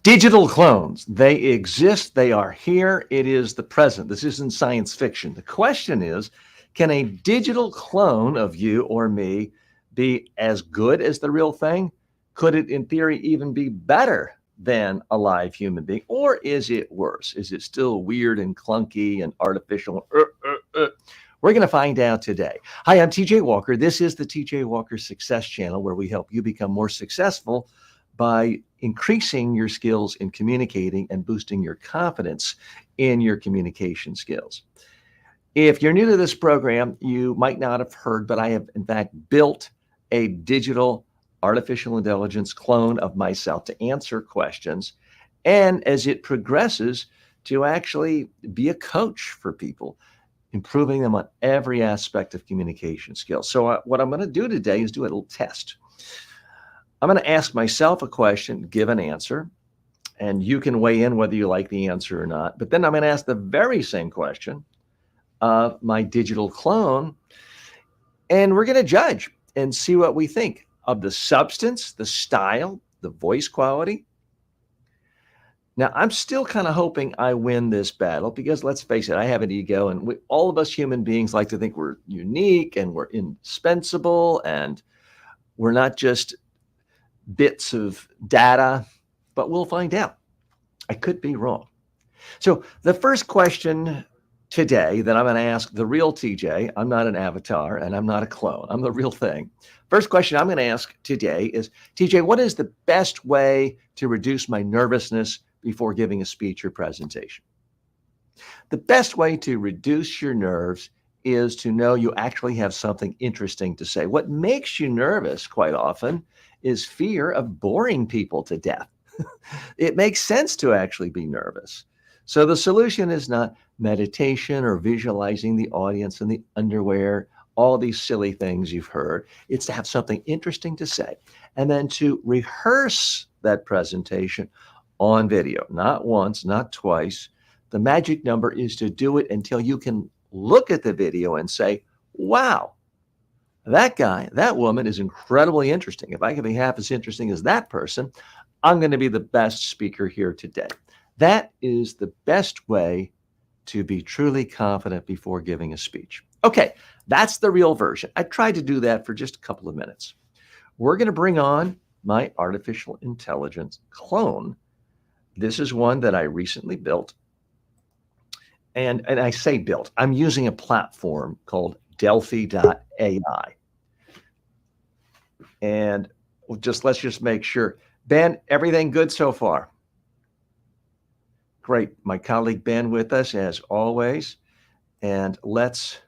Digital clones, they exist, they are here, it is the present. This isn't science fiction. The question is, can a digital clone of you or me be as good as the real thing? Could it, in theory, even be better than a live human being? Or is it worse? Is it still weird and clunky and artificial? We're going to find out today. Hi, I'm TJ Walker. This is the TJ Walker Success Channel, where we help you become more successful by increasing your skills in communicating and boosting your confidence in your communication skills. If you're new to this program, you might not have heard, but I have in fact built a digital artificial intelligence clone of myself to answer questions. And as it progresses, to actually be a coach for people, improving them on every aspect of communication skills. So what I'm going to do today is do a little test. I'm going to ask myself a question, give an answer, and you can weigh in whether you like the answer or not. But then I'm going to ask the very same question of my digital clone, and we're going to judge and see what we think of the substance, the style, the voice quality. Now, I'm still kind of hoping I win this battle because let's face it, I have an ego, and all of us human beings like to think we're unique and we're indispensable and we're not just bits of data, but we'll find out. I could be wrong. So the first question today that I'm going to ask the real TJ, I'm not an avatar and I'm not a clone, I'm the real thing. First question I'm going to ask today is, TJ, what is the best way to reduce my nervousness before giving a speech or presentation? The best way to reduce your nerves is to know you actually have something interesting to say. What makes you nervous quite often is fear of boring people to death. It makes sense to actually be nervous. So the solution is not meditation or visualizing the audience in the underwear, all these silly things you've heard. It's to have something interesting to say and then to rehearse that presentation on video, not once, not twice. The magic number is to do it until you can look at the video and say, wow, that guy, that woman is incredibly interesting. If I can be half as interesting as that person, I'm going to be the best speaker here today. That is the best way to be truly confident before giving a speech. Okay, that's the real version. I tried to do that for just a couple of minutes. We're going to bring on my artificial intelligence clone. This is one that I recently built. And I say built, I'm using a platform called delphi.ai. And let's just make sure. Ben, everything good so far? Great. My colleague Ben with us as always. And let's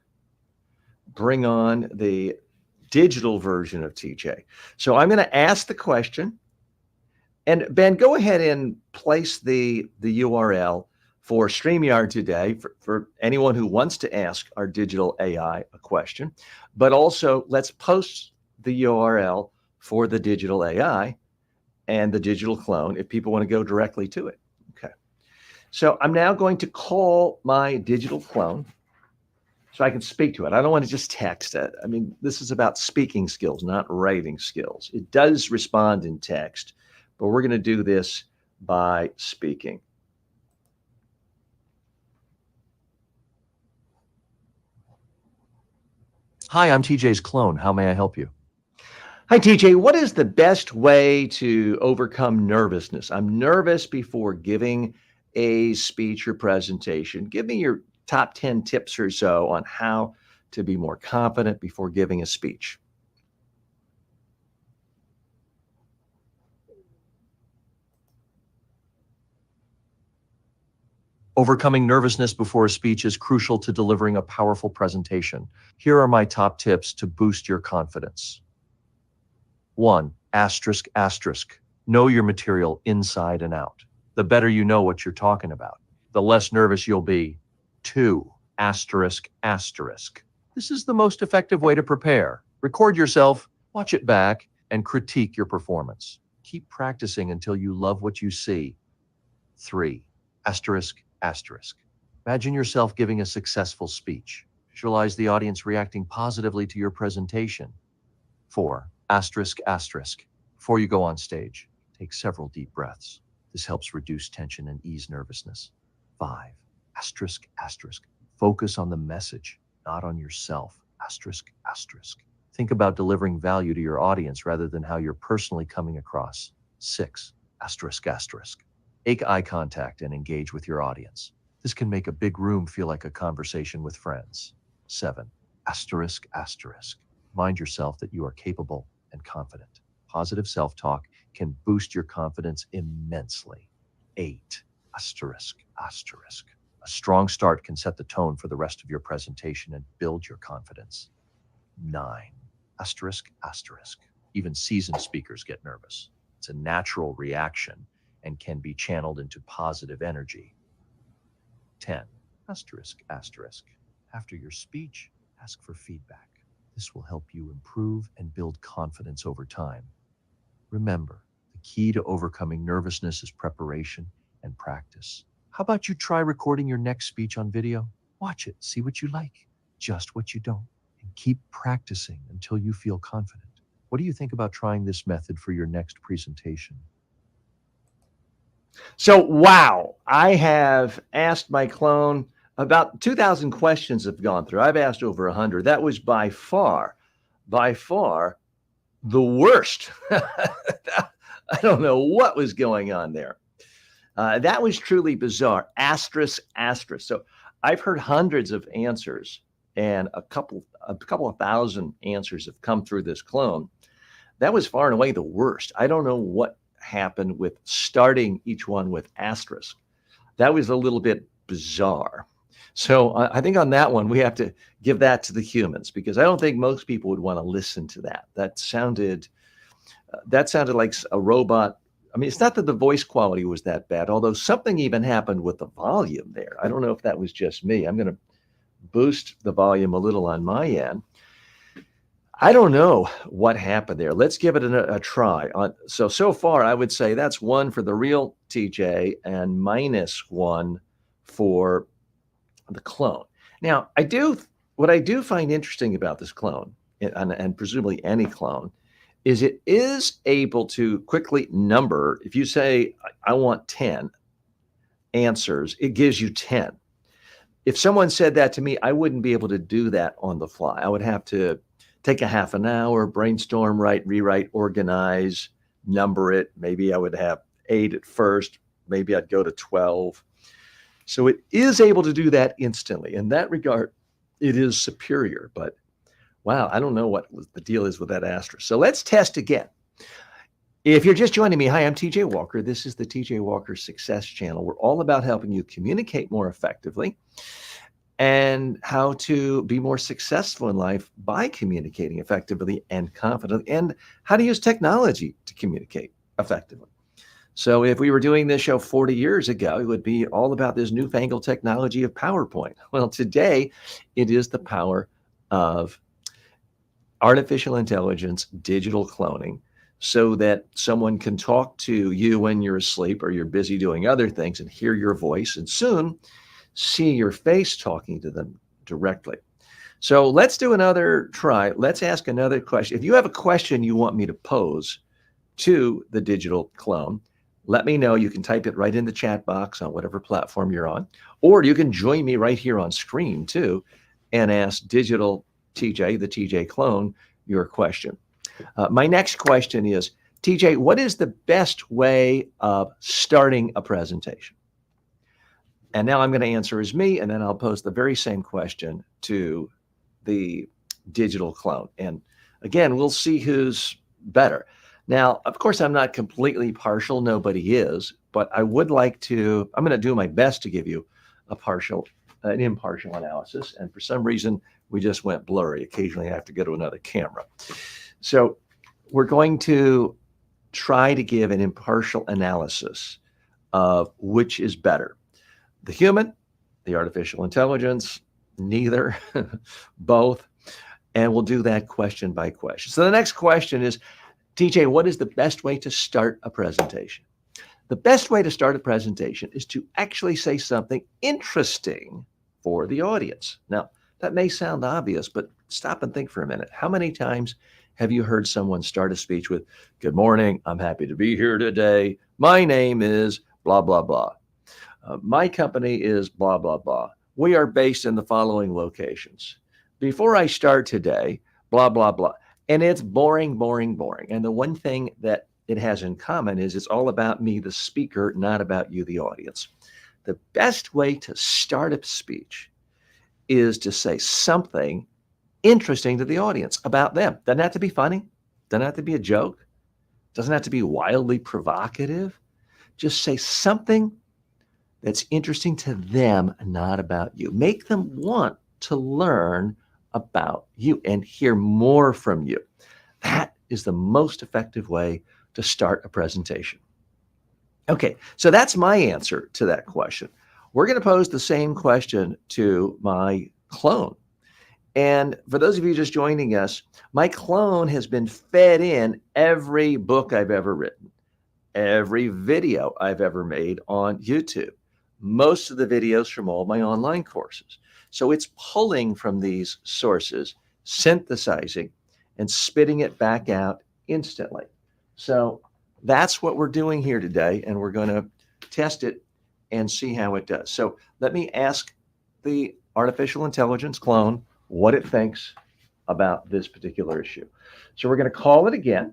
bring on the digital version of TJ. So I'm going to ask the question. And Ben, go ahead and place the URL for StreamYard today for anyone who wants to ask our digital AI a question. But also, let's post the URL for the digital AI and the digital clone if people want to go directly to it. Okay. So I'm now going to call my digital clone so I can speak to it. I don't want to just text it. I mean, this is about speaking skills, not writing skills. It does respond in text, but we're going to do this by speaking. Hi, I'm TJ's clone. How may I help you? Hi, TJ. What is the best way to overcome nervousness? I'm nervous before giving a speech or presentation. Give me your top 10 tips or so on how to be more confident before giving a speech. Overcoming nervousness before a speech is crucial to delivering a powerful presentation. Here are my top tips to boost your confidence. 1. Asterisk, asterisk. Know your material inside and out. The better you know what you're talking about, the less nervous you'll be. 2. Asterisk, asterisk. This is the most effective way to prepare. Record yourself, watch it back, and critique your performance. Keep practicing until you love what you see. 3. Asterisk, asterisk. Imagine yourself giving a successful speech. Visualize the audience reacting positively to your presentation. 4. Asterisk, asterisk. Before you go on stage, take several deep breaths. This helps reduce tension and ease nervousness. 5. Asterisk, asterisk. Focus on the message, not on yourself. Asterisk, asterisk. Think about delivering value to your audience rather than how you're personally coming across. 6. Asterisk, asterisk. Make eye contact and engage with your audience. This can make a big room feel like a conversation with friends. 7. Asterisk, asterisk. Remind yourself that you are capable and confident. Positive self-talk can boost your confidence immensely. 8. Asterisk, asterisk. A strong start can set the tone for the rest of your presentation and build your confidence. 9. Asterisk, asterisk. Even seasoned speakers get nervous. It's a natural reaction and can be channeled into positive energy. 10. Asterisk, asterisk. After your speech, ask for feedback. This will help you improve and build confidence over time. Remember, the key to overcoming nervousness is preparation and practice. How about you try recording your next speech on video? Watch it, see what you like, just what you don't, and keep practicing until you feel confident. What do you think about trying this method for your next presentation? So, wow, I have asked my clone about 2,000 questions have gone through. I've asked over 100. That was by far the worst. I don't know what was going on there. That was truly bizarre. Asterisk, asterisk. So I've heard hundreds of answers, and a couple of thousand answers have come through this clone. That was far and away the worst. I don't know what happened with starting each one with asterisk. That was a little bit bizarre. So I think on that one, we have to give that to the humans, because I don't think most people would want to listen to that. That sounded like a robot. I mean, it's not that the voice quality was that bad, although something even happened with the volume there. I don't know if that was just me. I'm going to boost the volume a little on my end. I don't know what happened there. Let's give it a try. So far, I would say that's 1 for the real TJ and -1 for the clone. Now, what I do find interesting about this clone, and presumably any clone, is it is able to quickly number. If you say, I want 10 answers, it gives you 10. If someone said that to me, I wouldn't be able to do that on the fly. I would have to take a half an hour, brainstorm, rewrite, organize, number it. Maybe I would have 8 at first. Maybe I'd go to 12. So it is able to do that instantly. In that regard, it is superior. But wow, I don't know what the deal is with that asterisk. So let's test again. If you're just joining me, hi, I'm TJ Walker. This is the TJ Walker Success Channel. We're all about helping you communicate more effectively and how to be more successful in life by communicating effectively and confidently, and how to use technology to communicate effectively. So if we were doing this show 40 years ago, it would be all about this newfangled technology of PowerPoint. Well, today it is the power of artificial intelligence, digital cloning, so that someone can talk to you when you're asleep or you're busy doing other things and hear your voice, and soon see your face talking to them directly. So let's do another try. Let's ask another question. If you have a question you want me to pose to the digital clone, let me know. You can type it right in the chat box on whatever platform you're on, or you can join me right here on screen too and ask digital TJ, the TJ clone, your question. My next question is, TJ, what is the best way of starting a presentation? And now I'm going to answer as me, and then I'll pose the very same question to the digital clone. And again, we'll see who's better. Now, of course, I'm not completely partial. Nobody is. But I'm going to do my best to give you an impartial analysis. And for some reason, we just went blurry. Occasionally, I have to go to another camera. So we're going to try to give an impartial analysis of which is better. The human, the artificial intelligence, neither, both. And we'll do that question by question. So the next question is, TJ, what is the best way to start a presentation? The best way to start a presentation is to actually say something interesting for the audience. Now, that may sound obvious, but stop and think for a minute. How many times Have you heard someone start a speech with, "Good morning, I'm happy to be here today. My name is blah, blah, blah. My company is blah, blah, blah. We are based in the following locations. Before I start today, blah, blah, blah." And it's boring, boring, boring. And the one thing that it has in common is it's all about me, the speaker, not about you, the audience. The best way to start a speech is to say something interesting to the audience about them. Doesn't have to be funny, doesn't have to be a joke, doesn't have to be wildly provocative. Just say something that's interesting to them, not about you. Make them want to learn about you and hear more from you. That is the most effective way to start a presentation. Okay, so that's my answer to that question. We're going to pose the same question to my clone. And for those of you just joining us, my clone has been fed in every book I've ever written, every video I've ever made on YouTube, most of the videos from all my online courses. So it's pulling from these sources, synthesizing, and spitting it back out instantly. So that's what we're doing here today, and we're going to test it and see how it does. So let me ask the artificial intelligence clone what it thinks about this particular issue. So we're going to call it again.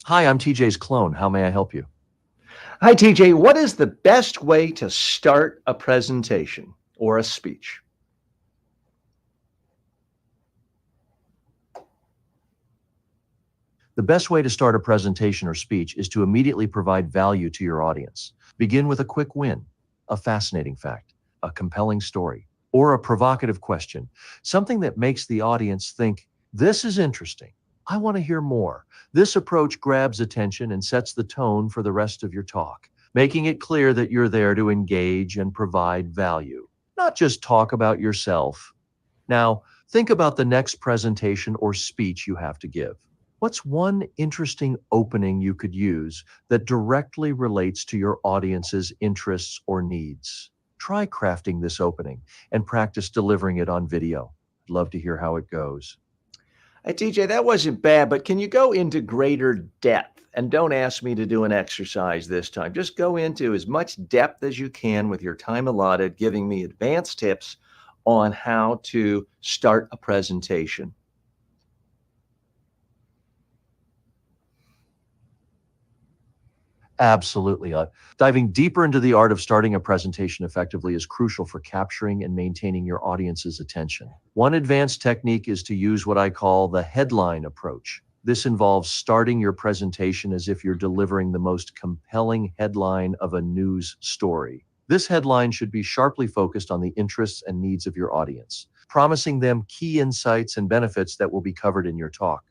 Hi, I'm TJ's clone. How may I help you? Hi, TJ. What is the best way to start a presentation or a speech? The best way to start a presentation or speech is to immediately provide value to your audience. Begin with a quick win, a fascinating fact, a compelling story, or a provocative question, something that makes the audience think, "This is interesting. I want to hear more." This approach grabs attention and sets the tone for the rest of your talk, making it clear that you're there to engage and provide value, not just talk about yourself. Now, think about the next presentation or speech you have to give. What's one interesting opening you could use that directly relates to your audience's interests or needs? Try crafting this opening and practice delivering it on video. I'd love to hear how it goes. Hey, TJ, that wasn't bad, but can you go into greater depth? And don't ask me to do an exercise this time. Just go into as much depth as you can with your time allotted, giving me advanced tips on how to start a presentation. Absolutely. Diving deeper into the art of starting a presentation effectively is crucial for capturing and maintaining your audience's attention. One advanced technique is to use what I call the headline approach. This involves starting your presentation as if you're delivering the most compelling headline of a news story. This headline should be sharply focused on the interests and needs of your audience, promising them key insights and benefits that will be covered in your talk.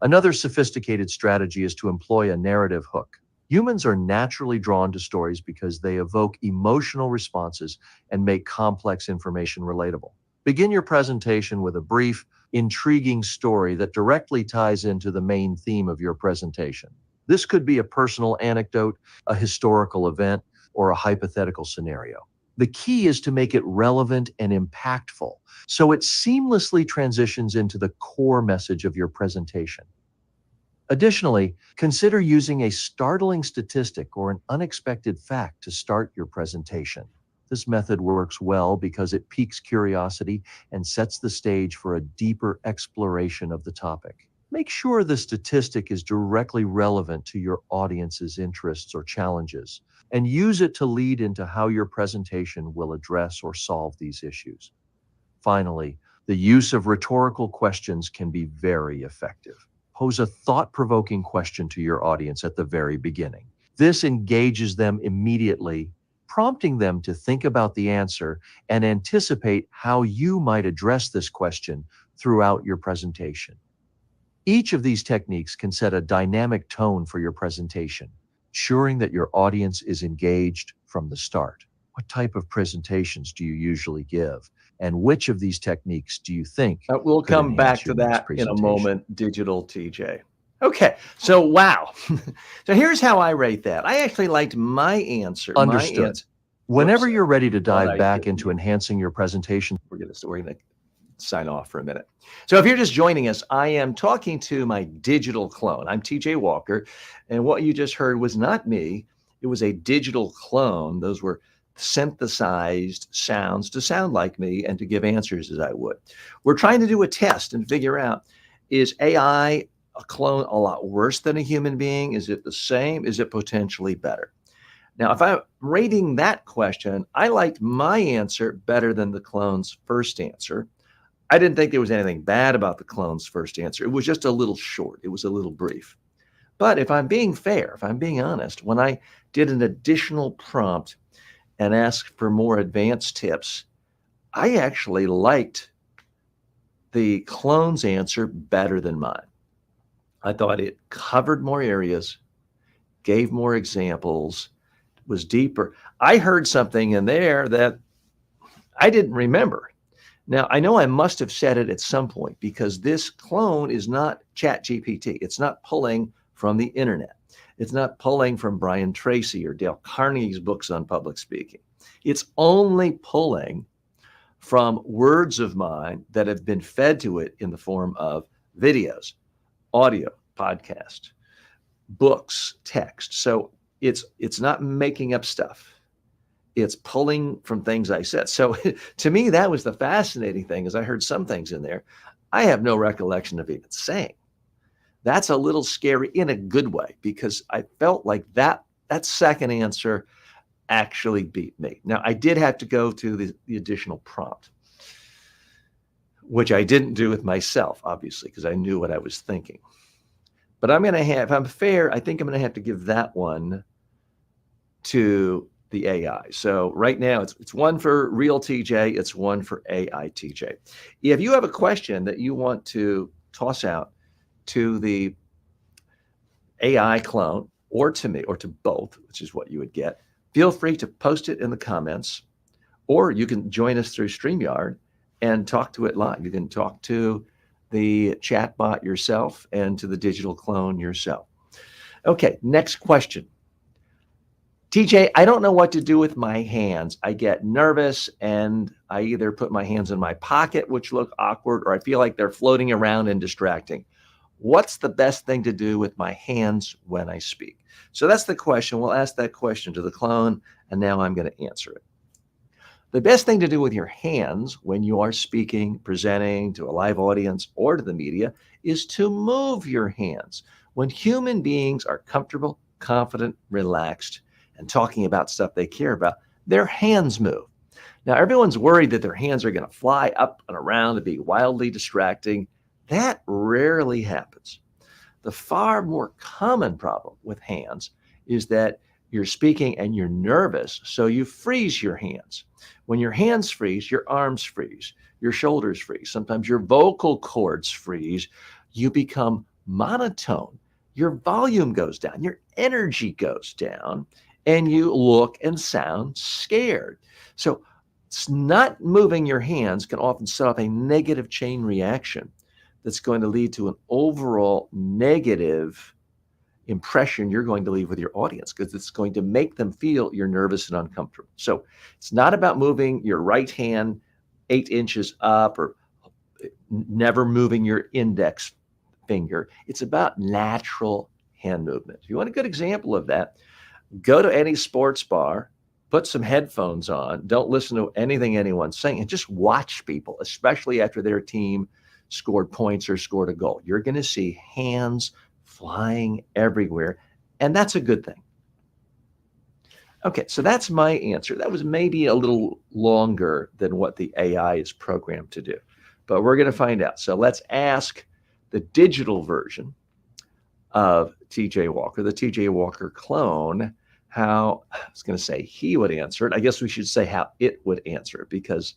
Another sophisticated strategy is to employ a narrative hook. Humans are naturally drawn to stories because they evoke emotional responses and make complex information relatable. Begin your presentation with a brief, intriguing story that directly ties into the main theme of your presentation. This could be a personal anecdote, a historical event, or a hypothetical scenario. The key is to make it relevant and impactful, so it seamlessly transitions into the core message of your presentation. Additionally, consider using a startling statistic or an unexpected fact to start your presentation. This method works well because it piques curiosity and sets the stage for a deeper exploration of the topic. Make sure the statistic is directly relevant to your audience's interests or challenges, and use it to lead into how your presentation will address or solve these issues. Finally, the use of rhetorical questions can be very effective. Pose a thought-provoking question to your audience at the very beginning. This engages them immediately, prompting them to think about the answer and anticipate how you might address this question throughout your presentation. Each of these techniques can set a dynamic tone for your presentation, ensuring that your audience is engaged from the start. What type of presentations do you usually give? And which of these techniques do you think We'll could come back enhance to your next that in a presentation? moment, digital TJ. Okay, so wow. So here's how I rate that. I actually liked my answer. Understood. Whenever you're ready to Well, dive back into enhancing your presentation, we're gonna sign off for a minute. So if you're just joining us, I am talking to my digital clone. I'm TJ Walker, and what you just heard was not me. It was a digital clone. Those were synthesized sounds to sound like me and to give answers as I would. We're trying to do a test and figure out, is AI a clone a lot worse than a human being? Is it the same? Is it potentially better? Now, if I'm rating that question, I liked my answer better than the clone's first answer. I didn't think there was anything bad about the clone's first answer. It was just a little short. It was a little brief. But if I'm being fair, if I'm being honest, when I did an additional prompt and asked for more advanced tips, I actually liked the clone's answer better than mine. I thought it covered more areas, gave more examples, was deeper. I heard something in there that I didn't remember. Now, I know I must have said it at some point because this clone is not ChatGPT. It's not pulling from the internet. It's not pulling from Brian Tracy or Dale Carnegie's books on public speaking. It's only pulling from words of mine that have been fed to it in the form of videos, audio, podcast, books, text. So it's not making up stuff. It's pulling from things I said. So to me, that was the fascinating thing, is I heard some things in there I have no recollection of even saying. That's a little scary in a good way, because I felt like that second answer actually beat me. Now, I did have to go to the additional prompt, which I didn't do with myself, obviously, because I knew what I was thinking. But if I'm fair, I think I'm going to have to give that one to the AI. So right now it's one for real TJ, it's one for AI TJ. If you have a question that you want to toss out to the AI clone or to me or to both, which is what you would get, feel free to post it in the comments, or you can join us through StreamYard and talk to it live. You can talk to the chat bot yourself and to the digital clone yourself. Okay, next question. TJ, I don't know what to do with my hands. I get nervous and I either put my hands in my pocket, which look awkward, or I feel like they're floating around and distracting. What's the best thing to do with my hands when I speak? So that's the question. We'll ask that question to the clone, and now I'm going to answer it. The best thing to do with your hands when you are speaking, presenting to a live audience or to the media is to move your hands. When human beings are comfortable, confident, relaxed, and talking about stuff they care about, their hands move. Now, everyone's worried that their hands are going to fly up and around and be wildly distracting. That rarely happens. The far more common problem with hands is that you're speaking and you're nervous, so you freeze your hands. When your hands freeze, your arms freeze, your shoulders freeze, sometimes your vocal cords freeze. You become monotone. Your volume goes down, your energy goes down, and you look and sound scared. So it's not moving your hands can often set off a negative chain reaction that's going to lead to an overall negative impression you're going to leave with your audience, because it's going to make them feel you're nervous and uncomfortable. So it's not about moving your right hand 8 inches up or never moving your index finger. It's about natural hand movement. If you want a good example of that, go to any sports bar, put some headphones on, don't listen to anything anyone's saying, and just watch people, especially after their team scored points or scored a goal. You're going to see hands flying everywhere, and that's a good thing. Okay, so that's my answer. That was maybe a little longer than what the AI is programmed to do, but we're going to find out. So let's ask the digital version of TJ Walker, the TJ Walker clone, how, I was going to say he would answer it. I guess we should say how it would answer it, because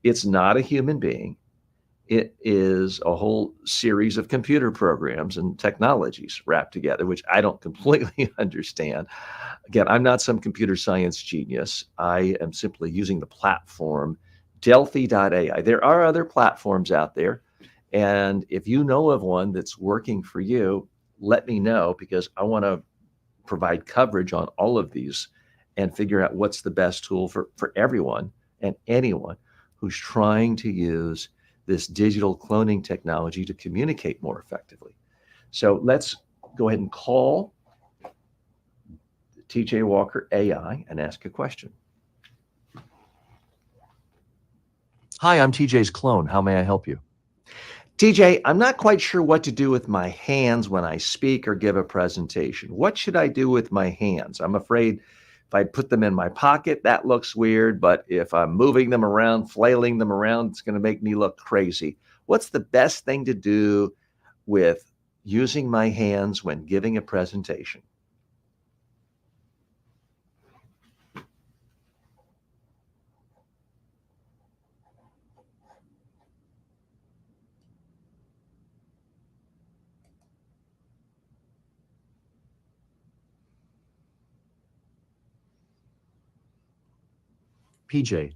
it's not a human being. It is a whole series of computer programs and technologies wrapped together, which I don't completely understand. Again, I'm not some computer science genius. I am simply using the platform delphi.ai. There are other platforms out there, and if you know of one that's working for you, let me know, because I want to provide coverage on all of these and figure out what's the best tool for everyone and anyone who's trying to use this digital cloning technology to communicate more effectively. So let's go ahead and call TJ Walker AI and ask a question. Hi, I'm TJ's clone. How may I help you? TJ, I'm not quite sure what to do with my hands when I speak or give a presentation. What should I do with my hands? I'm afraid if I put them in my pocket, that looks weird, but if I'm moving them around, flailing them around, it's going to make me look crazy. What's the best thing to do with using my hands when giving a presentation? PJ,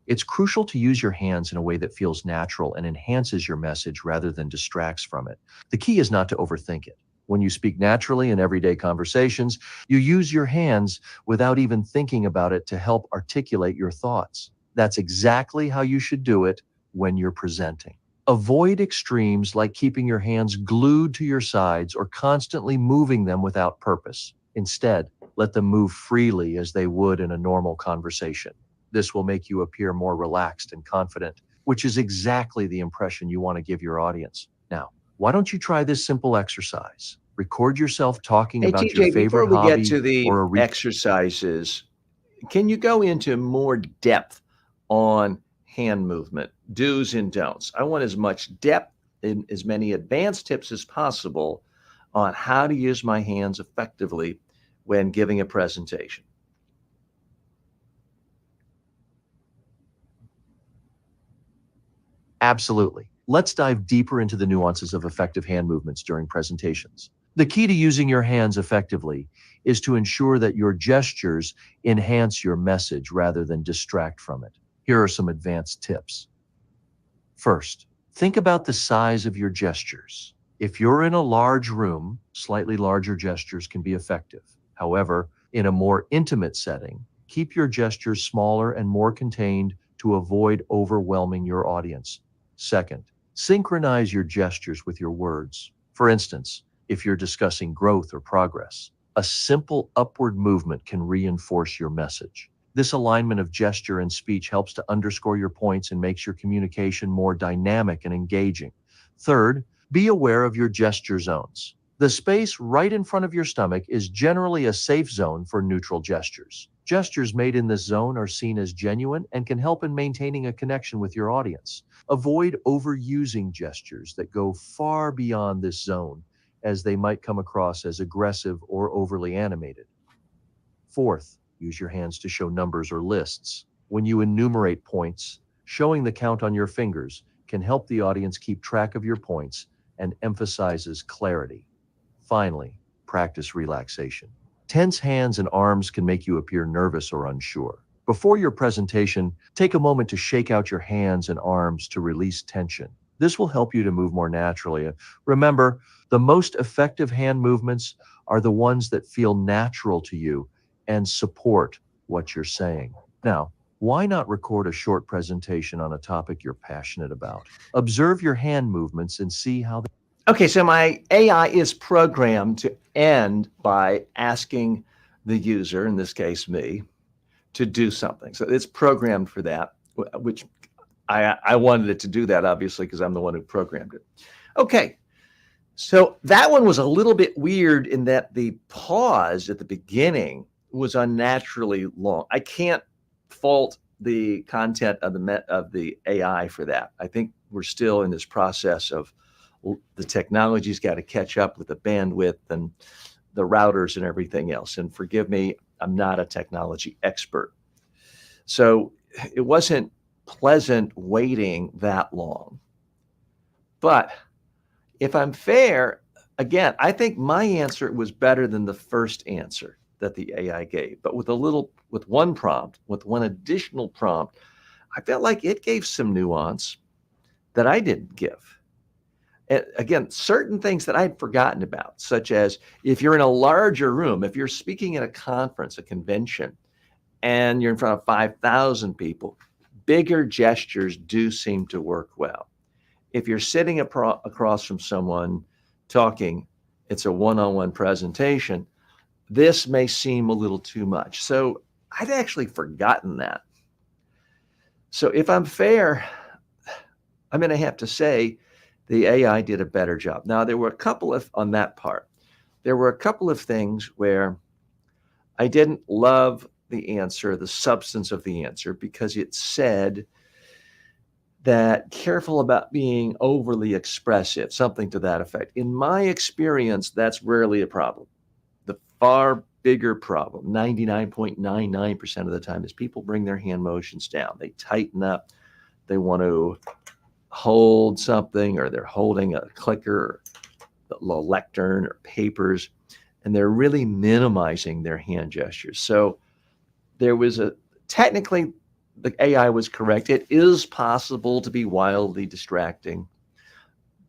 it's crucial to use your hands in a way that feels natural and enhances your message rather than distracts from it. The key is not to overthink it. When you speak naturally in everyday conversations, you use your hands without even thinking about it to help articulate your thoughts. That's exactly how you should do it when you're presenting. Avoid extremes like keeping your hands glued to your sides or constantly moving them without purpose. Instead, let them move freely as they would in a normal conversation. This will make you appear more relaxed and confident, which is exactly the impression you want to give your audience. Now, why don't you try this simple exercise? Record yourself talking Hey, about your TJ, before favorite we get hobby to the or a exercises, can you go into more depth on hand movement, do's and don'ts? I want as much depth and as many advanced tips as possible on how to use my hands effectively when giving a presentation. Absolutely. Let's dive deeper into the nuances of effective hand movements during presentations. The key to using your hands effectively is to ensure that your gestures enhance your message rather than distract from it. Here are some advanced tips. First, think about the size of your gestures. If you're in a large room, slightly larger gestures can be effective. However, in a more intimate setting, keep your gestures smaller and more contained to avoid overwhelming your audience. Second, synchronize your gestures with your words. For instance, if you're discussing growth or progress, a simple upward movement can reinforce your message. This alignment of gesture and speech helps to underscore your points and makes your communication more dynamic and engaging. Third, be aware of your gesture zones. The space right in front of your stomach is generally a safe zone for neutral gestures. Gestures made in this zone are seen as genuine and can help in maintaining a connection with your audience. Avoid overusing gestures that go far beyond this zone, as they might come across as aggressive or overly animated. Fourth, use your hands to show numbers or lists. When you enumerate points, showing the count on your fingers can help the audience keep track of your points and emphasizes clarity. Finally, practice relaxation. Tense hands and arms can make you appear nervous or unsure. Before your presentation, take a moment to shake out your hands and arms to release tension. This will help you to move more naturally. Remember, the most effective hand movements are the ones that feel natural to you and support what you're saying. Now, why not record a short presentation on a topic you're passionate about? Observe your hand movements and see how they. Okay, so my AI is programmed to end by asking the user, in this case me, to do something. So it's programmed for that, which I wanted it to do that, obviously, because I'm the one who programmed it. Okay, so that one was a little bit weird in that the pause at the beginning was unnaturally long. I can't fault the content of the AI for that. I think we're still in this process of the technology's got to catch up with the bandwidth and the routers and everything else. And forgive me, I'm not a technology expert. So it wasn't pleasant waiting that long. But if I'm fair, again, I think my answer was better than the first answer that the AI gave. But with one prompt, with one additional prompt, I felt like it gave some nuance that I didn't give. And again, certain things that I'd forgotten about, such as if you're in a larger room, if you're speaking at a conference, a convention, and you're in front of 5,000 people, bigger gestures do seem to work well. If you're sitting across from someone talking, it's a one-on-one presentation, this may seem a little too much. So I'd actually forgotten that. So if I'm fair, I'm going to have to say the AI did a better job. Now, there were a couple of, on that part, there were a couple of things where I didn't love the answer, the substance of the answer, because it said that careful about being overly expressive, something to that effect. In my experience, that's rarely a problem. The far bigger problem, 99.99% of the time, is people bring their hand motions down. They tighten up. They want to hold something, or they're holding a clicker, or a lectern, or papers, and they're really minimizing their hand gestures. So there was technically, the AI was correct. It is possible to be wildly distracting,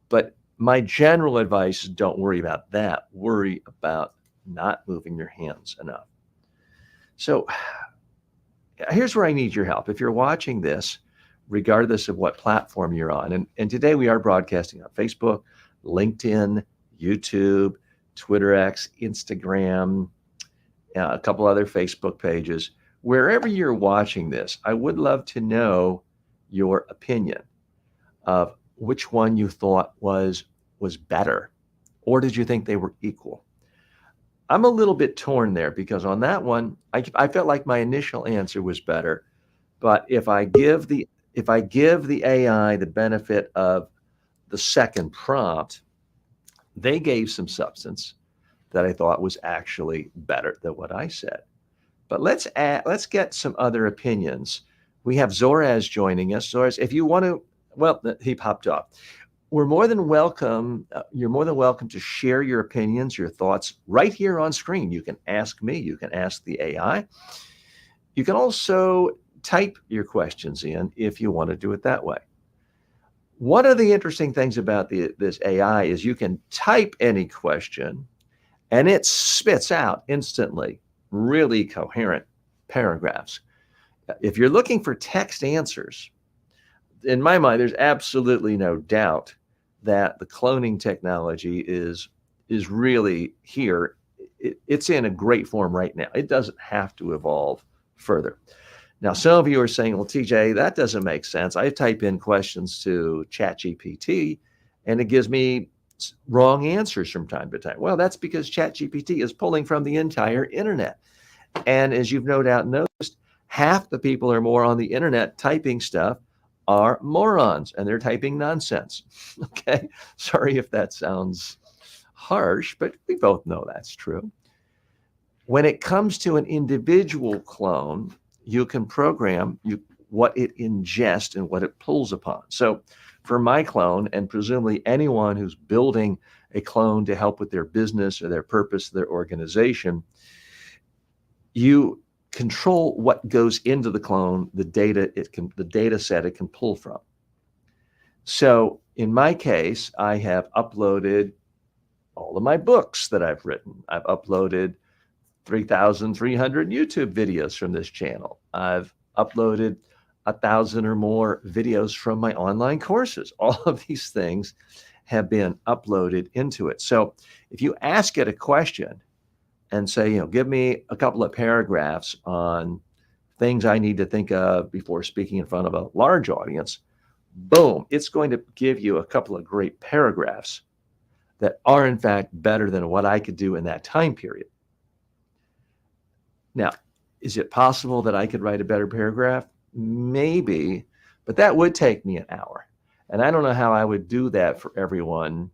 but my general advice is don't worry about that. Worry about not moving your hands enough. So here's where I need your help. If you're watching this, regardless of what platform you're on, and today we are broadcasting on Facebook, LinkedIn, YouTube, Twitter X, Instagram, a couple other Facebook pages. Wherever you're watching this, I would love to know your opinion of which one you thought was better, or did you think they were equal? I'm a little bit torn there, because on that one, I felt like my initial answer was better. But if I give the AI the benefit of the second prompt, they gave some substance that I thought was actually better than what I said. But let's get some other opinions. We have Zoraz joining us. Zoraz, if you want to, well, he popped up. We're more than welcome. You're more than welcome to share your opinions, your thoughts right here on screen. You can ask me. You can ask the AI. You can also type your questions in if you want to do it that way. One of the interesting things about this AI is you can type any question and it spits out instantly really coherent paragraphs. If you're looking for text answers, in my mind, there's absolutely no doubt that the cloning technology is really here. It's in a great form right now. It doesn't have to evolve further. Now, some of you are saying, well, TJ, that doesn't make sense. I type in questions to ChatGPT and it gives me wrong answers from time to time. Well, that's because ChatGPT is pulling from the entire internet. And as you've no doubt noticed, half the people are more on the internet typing stuff are morons, and they're typing nonsense. Okay. Sorry if that sounds harsh, but we both know that's true. When it comes to an individual clone, you can program what it ingests and what it pulls upon. So for my clone, and presumably anyone who's building a clone to help with their business or their purpose, their organization, you control what goes into the clone, the data set it can pull from. So in my case, I have uploaded all of my books that I've written. I've uploaded 3,300 YouTube videos from this channel. I've uploaded 1,000 or more videos from my online courses. All of these things have been uploaded into it. So if you ask it a question and say, give me a couple of paragraphs on things I need to think of before speaking in front of a large audience, boom, it's going to give you a couple of great paragraphs that are in fact better than what I could do in that time period. Now, is it possible that I could write a better paragraph? Maybe, but that would take me an hour. And I don't know how I would do that for everyone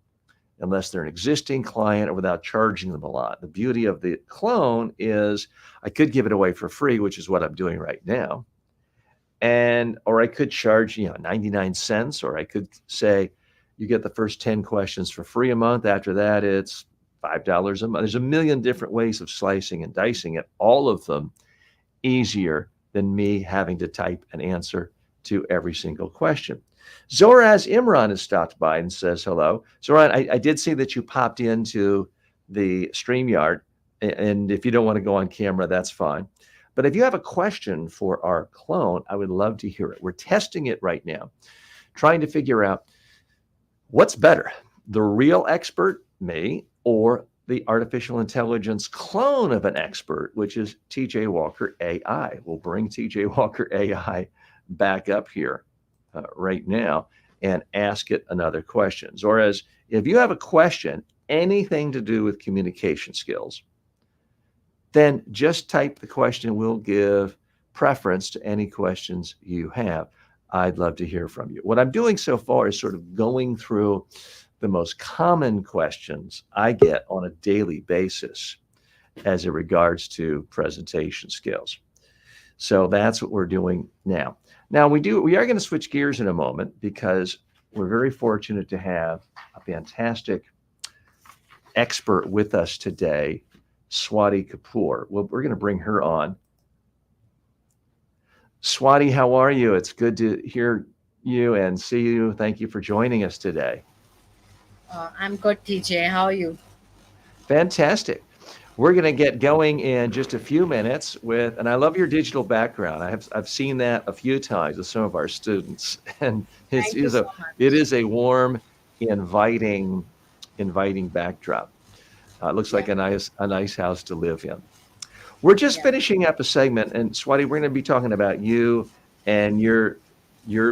unless they're an existing client or without charging them a lot. The beauty of the clone is I could give it away for free, which is what I'm doing right now. Or I could charge, 99 cents, or I could say, you get the first 10 questions for free a month. After that, it's $5 a month. There's a million different ways of slicing and dicing it, all of them easier than me having to type an answer to every single question. Zoraz Imran has stopped by and says hello. Zoran, I did see that you popped into the StreamYard, and if you don't want to go on camera, that's fine. But if you have a question for our clone, I would love to hear it. We're testing it right now, trying to figure out what's better, the real expert, me, or the artificial intelligence clone of an expert, which is TJ Walker AI. We'll bring TJ Walker AI back up here right now and ask it another question. Or as if you have a question, anything to do with communication skills, then just type the question. We'll give preference to any questions you have. I'd love to hear from you. What I'm doing so far is sort of going through the most common questions I get on a daily basis as it regards to presentation skills. So that's what we're doing now. Now we are going to switch gears in a moment because we're very fortunate to have a fantastic expert with us today, Swati Kapoor. Well, we're going to bring her on. Swati, how are you? It's good to hear you and see you. Thank you for joining us today. I'm good, TJ. How are you? Fantastic. We're going to get going in just a few minutes with, and I love your digital background. I've seen that a few times with some of our students, and Thank you so it much. is a warm, inviting, inviting backdrop. It looks like Yeah, a nice house to live in. We're just yeah. finishing up a segment, and Swati, we're going to be talking about you and your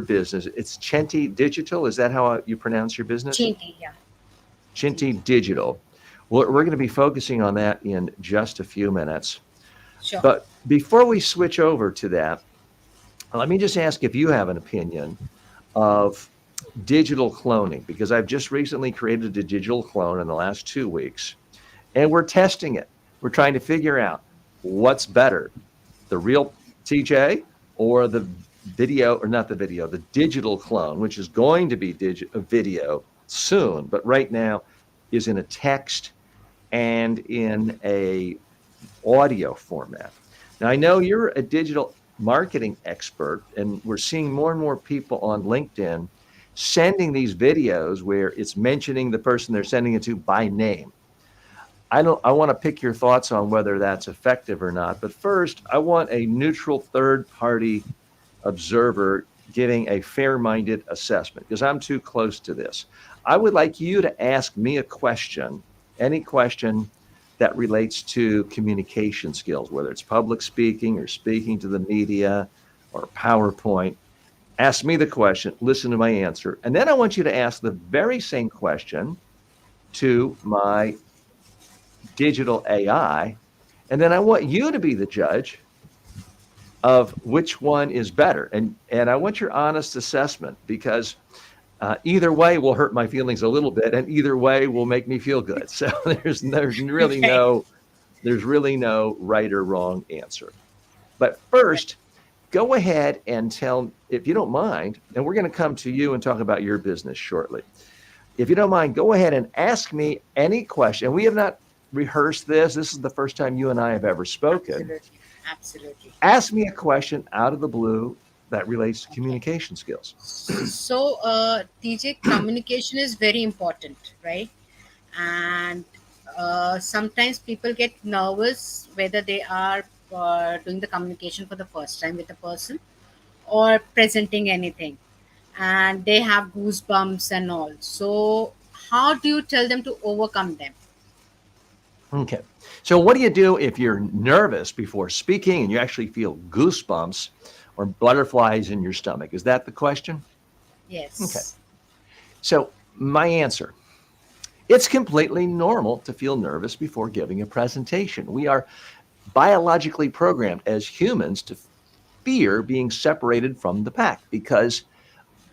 business. It's Chenti Digital. Is that how you pronounce your business? Chinty, yeah. Chinti Chinty. Digital. We're going to be focusing on that in just a few minutes. Sure. But before we switch over to that, let me just ask if you have an opinion of digital cloning, because I've just recently created a digital clone in the last 2 weeks, and we're testing it. We're trying to figure out what's better, the real TJ or the video, or not the video, the digital clone, which is going to be a video soon, but right now is in a text and in a audio format. Now, I know you're a digital marketing expert, and we're seeing more and more people on LinkedIn sending these videos where it's mentioning the person they're sending it to by name. I want to pick your thoughts on whether that's effective or not. But first, I want a neutral third party observer giving a fair-minded assessment because I'm too close to this. I would like you to ask me a question, any question that relates to communication skills, whether it's public speaking or speaking to the media or PowerPoint. Ask me the question, listen to my answer, and then I want you to ask the very same question to my digital AI, and then I want you to be the judge of which one is better. And I want your honest assessment because either way will hurt my feelings a little bit, and either way will make me feel good. So Okay. there's really no right or wrong answer. But first, go ahead and tell, if you don't mind, and we're going to come to you and talk about your business shortly. If you don't mind, go ahead and ask me any question. We have not rehearsed this. This is the first time you and I have ever spoken. Absolutely. Absolutely. Ask me a question out of the blue that relates to Okay. communication skills. So, TJ, communication is very important, right? And sometimes people get nervous whether they are doing the communication for the first time with a person or presenting anything, and they have goosebumps and all. So, how do you tell them to overcome them? Okay. So, what do you do if you're nervous before speaking and you actually feel goosebumps or butterflies in your stomach? Is that the question? Okay. Yes. So, my answer, it's completely normal to feel nervous before giving a presentation. We are biologically programmed as humans to fear being separated from the pack because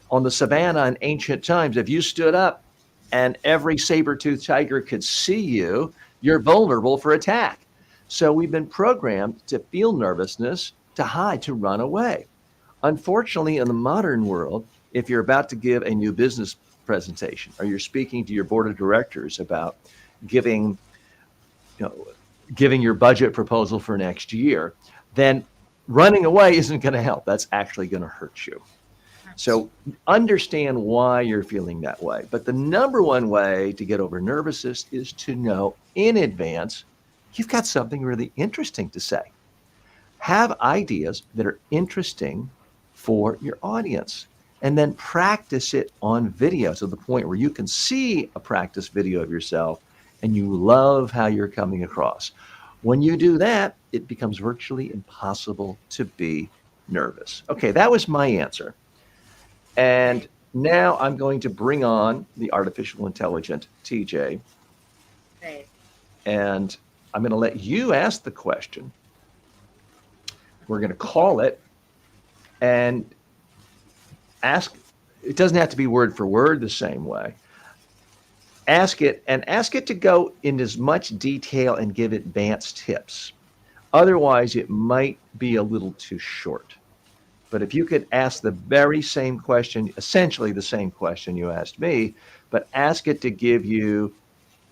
on the savannah in ancient times, if you stood up and every saber-toothed tiger could see you, you're vulnerable for attack. So we've been programmed to feel nervousness, to hide, to run away. Unfortunately, in the modern world, if you're about to give a new business presentation or you're speaking to your board of directors about giving, you know, giving your budget proposal for next year, then running away isn't going to help. That's actually going to hurt you. So understand why you're feeling that way. But the number one way to get over nervousness is to know in advance you've got something really interesting to say. Have ideas that are interesting for your audience and then practice it on video to the point where you can see a practice video of yourself and you love how you're coming across. When you do that, it becomes virtually impossible to be nervous. Okay, that was my answer. Right. And now I'm going to bring on the artificial intelligent TJ, Right. and I'm going to let you ask the question. We're going to call it and ask. It doesn't have to be word for word the same way. Ask it and ask it to go in as much detail and give advanced tips. Otherwise, it might be a little too short. But if you could ask the very same question, essentially the same question you asked me, but ask it to give you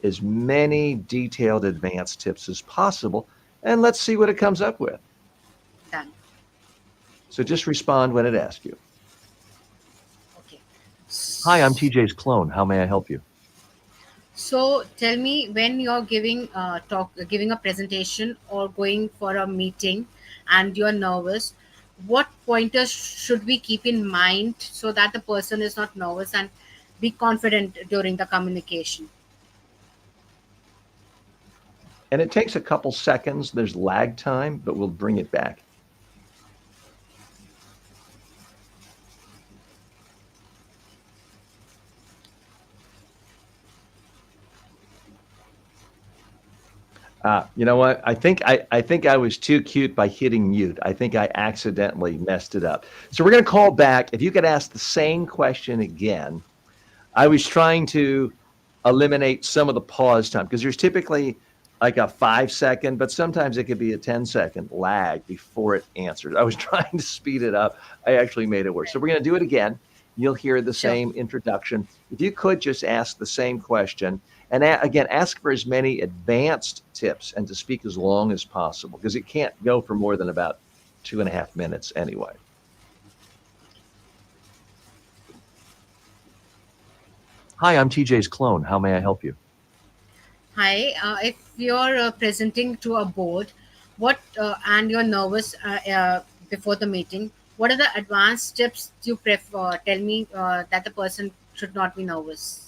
as many detailed advanced tips as possible, and let's see what it comes up with. Done. So just respond when it asks you. Okay. Hi, I'm TJ's clone. How may I help you? So tell me, when you're giving a presentation or going for a meeting and you're nervous, what pointers should we keep in mind so that the person is not nervous and be confident during the communication? And it takes a couple seconds. There's lag time, but we'll bring it back. You know what? I think I was too cute by hitting mute. I think I accidentally messed it up. So we're going to call back. If you could ask the same question again. I was trying to eliminate some of the pause time because there's typically like a 5 second, but sometimes it could be a 10-second lag before it answers. I was trying to speed it up. I actually made it worse. So we're going to do it again. You'll hear the Sure. same introduction. If you could just ask the same question and again, ask for as many advanced tips and to speak as long as possible because it can't go for more than about 2.5 minutes anyway. Hi, I'm TJ's clone. How may I help you? Hi, if you're presenting to a board, what and you're nervous before the meeting, what are the advanced tips you prefer? Tell me that the person should not be nervous.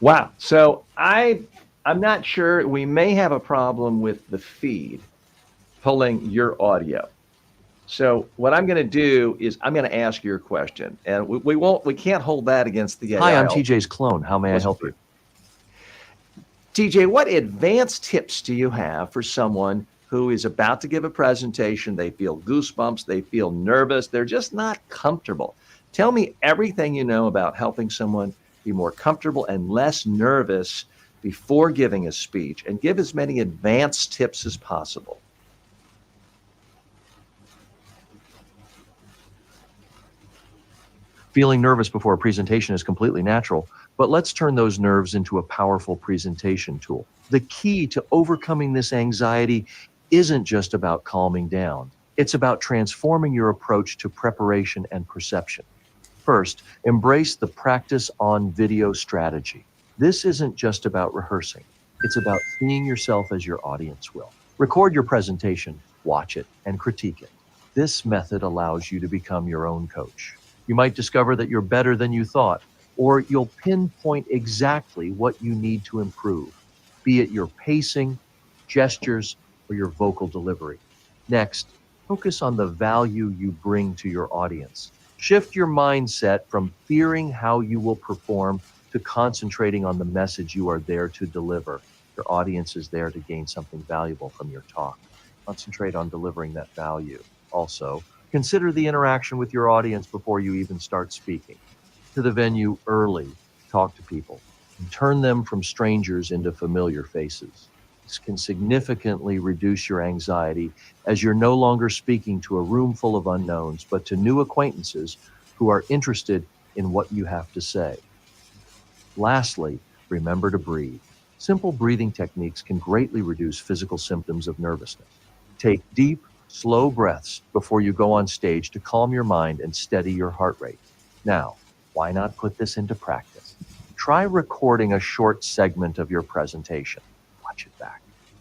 Wow. So I'm not sure. We may have a problem with the feed pulling your audio. So what I'm going to do is I'm going to ask your question, and we can't hold that against the Hi, AI. I'm TJ's clone. How may I help you? TJ, what advanced tips do you have for someone who is about to give a presentation? They feel goosebumps, they feel nervous, they're just not comfortable. Tell me everything you know about helping someone be more comfortable and less nervous before giving a speech, and give as many advanced tips as possible. Feeling nervous before a presentation is completely natural, but let's turn those nerves into a powerful presentation tool. The key to overcoming this anxiety isn't just about calming down. It's about transforming your approach to preparation and perception. First, embrace the practice on video strategy. This isn't just about rehearsing. It's about seeing yourself as your audience will. Record your presentation, watch it, and critique it. This method allows you to become your own coach. You might discover that you're better than you thought, or you'll pinpoint exactly what you need to improve, be it your pacing, gestures, or your vocal delivery. Next, focus on the value you bring to your audience. Shift your mindset from fearing how you will perform to concentrating on the message you are there to deliver. Your audience is there to gain something valuable from your talk. Concentrate on delivering that value. Also, consider the interaction with your audience before you even start speaking. To the venue early, talk to people, and turn them from strangers into familiar faces. techniques can significantly reduce your anxiety as you're no longer speaking to a room full of unknowns, but to new acquaintances who are interested in what you have to say. Lastly, remember to breathe. Simple breathing techniques can greatly reduce physical symptoms of nervousness. Take deep, slow breaths before you go on stage to calm your mind and steady your heart rate. Now, why not put this into practice? Try recording a short segment of your presentation. Watch it back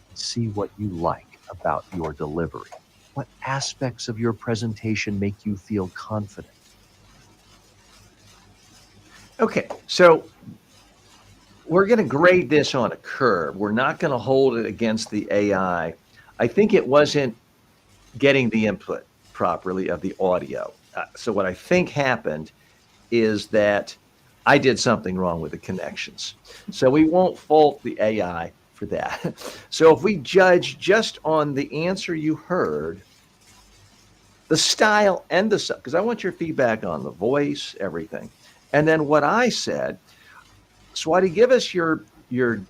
and see what you like about your delivery. What aspects of your presentation make you feel confident? Okay, so we're going to grade this on a curve. We're not going to hold it against the AI. I think it wasn't getting the input properly of the audio. So what I think happened is that I did something wrong with the connections. So we won't fault the AI for that. So if we judge just on the answer you heard, the style and the stuff, because I want your feedback on the voice, everything. And then what I said, Swati, give us your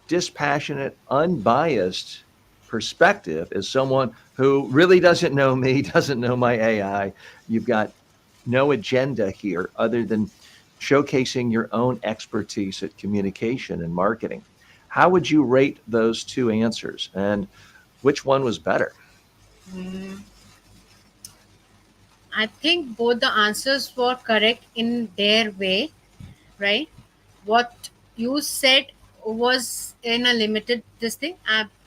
dispassionate, unbiased perspective as someone who really doesn't know me, doesn't know my AI. You've got no agenda here other than showcasing your own expertise at communication and marketing. How would you rate those two answers, and which one was better? Mm, I think both the answers were correct in their way, right? What you said was in a limited this thing,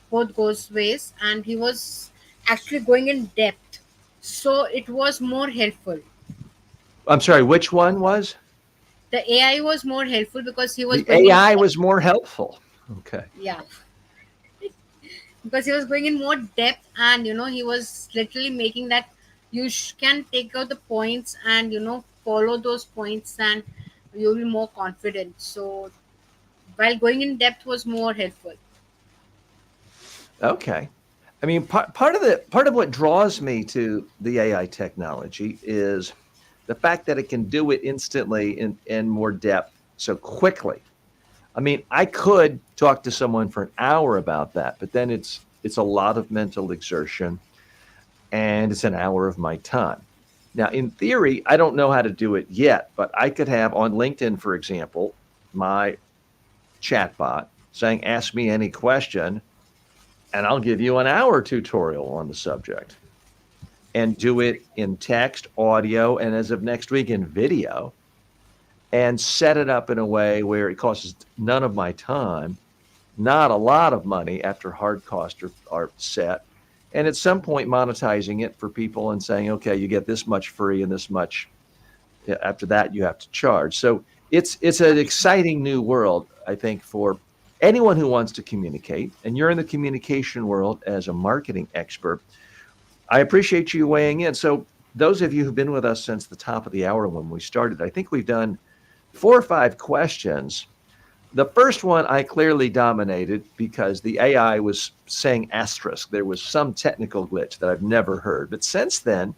both goes ways, and he was actually going in depth, so it was more helpful. I'm sorry, which one was? The AI was more helpful because he was The going in AI depth. was more helpful. Okay. Yeah, because he was going in more depth, and he was literally making that you can take out the points and follow those points, and you'll be more confident. So while going in depth was more helpful. Okay. I mean, part of what draws me to the AI technology is the fact that it can do it instantly in more depth so quickly. I mean, I could talk to someone for an hour about that, but then it's a lot of mental exertion and it's an hour of my time. Now, in theory, I don't know how to do it yet, but I could have on LinkedIn, for example, my chatbot saying, "Ask me any question," and I'll give you an hour tutorial on the subject, and do it in text, audio, and as of next week in video, and set it up in a way where it costs none of my time, not a lot of money after hard costs are set. And at some point, monetizing it for people and saying, okay, you get this much free and this much. After that, you have to charge. So it's an exciting new world, I think, for anyone who wants to communicate. And you're in the communication world as a marketing expert. I appreciate you weighing in. So those of you who've been with us since the top of the hour when we started, I think we've done 4 or 5 questions. The first one I clearly dominated because the AI was saying asterisk. There was some technical glitch that I've never heard. But since then,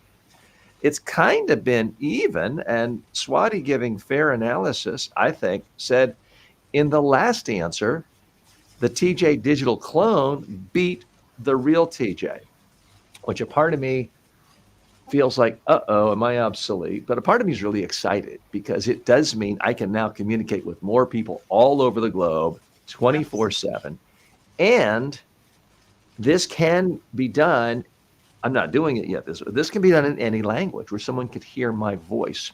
it's kind of been even. And Swati, giving fair analysis, I think, said in the last answer, the TJ digital clone beat the real TJ, which a part of me feels like, uh-oh, am I obsolete? But a part of me is really excited because it does mean I can now communicate with more people all over the globe 24/7. And this can be done. I'm not doing it yet. This can be done in any language where someone could hear my voice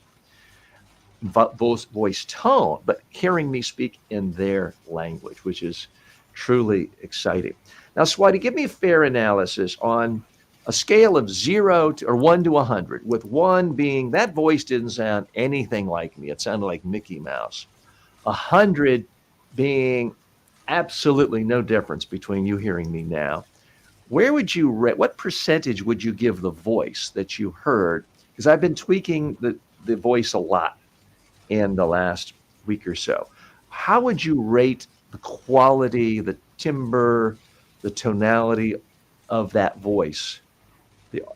tone, but hearing me speak in their language, which is truly exciting. Now, Swati, give me a fair analysis on a scale of 1 to 100, with 1 being that voice didn't sound anything like me. It sounded like Mickey Mouse. 100 being absolutely no difference between you hearing me now. Where would you rate, what percentage would you give the voice that you heard? Because I've been tweaking the voice a lot in the last week or so. How would you rate the quality, the timbre, the tonality of that voice,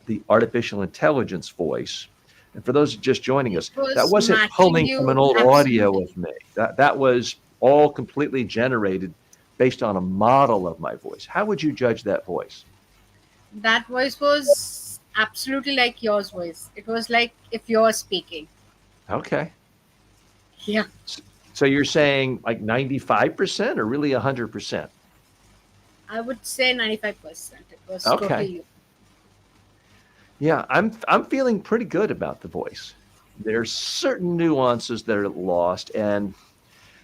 the artificial intelligence voice? And for those just joining It us, that was wasn't matching pulling from an you old audio absolutely. of me. That was all completely generated based on a model of my voice, how would you judge that voice? That voice was absolutely like yours voice. It was like if you're speaking. Okay. Yeah, S- So you're saying like 95% or really 100%? I would say 95%. It was totally Okay. you. Yeah, I'm feeling pretty good about the voice. There's certain nuances that are lost, and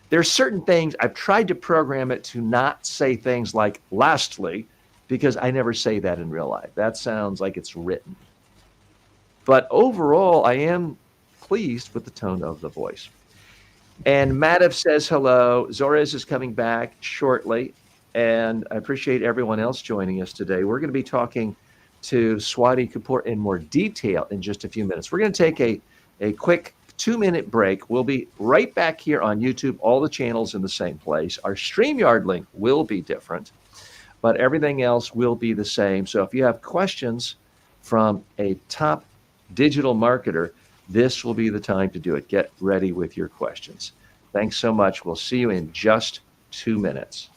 there's certain things I've tried to program it to not say things like lastly, because I never say that in real life. That sounds like it's written. But overall, I am pleased with the tone of the voice. And Madhav says hello. Zorez is coming back shortly. And I appreciate everyone else joining us today. We're going to be talking to Swati Kapoor in more detail in just a few minutes. We're going to take a quick 2-minute break. We'll be right back here on YouTube, all the channels in the same place. Our StreamYard link will be different, but everything else will be the same. So if you have questions from a top digital marketer, this will be the time to do it. Get ready with your questions. Thanks so much. We'll see you in just 2 minutes.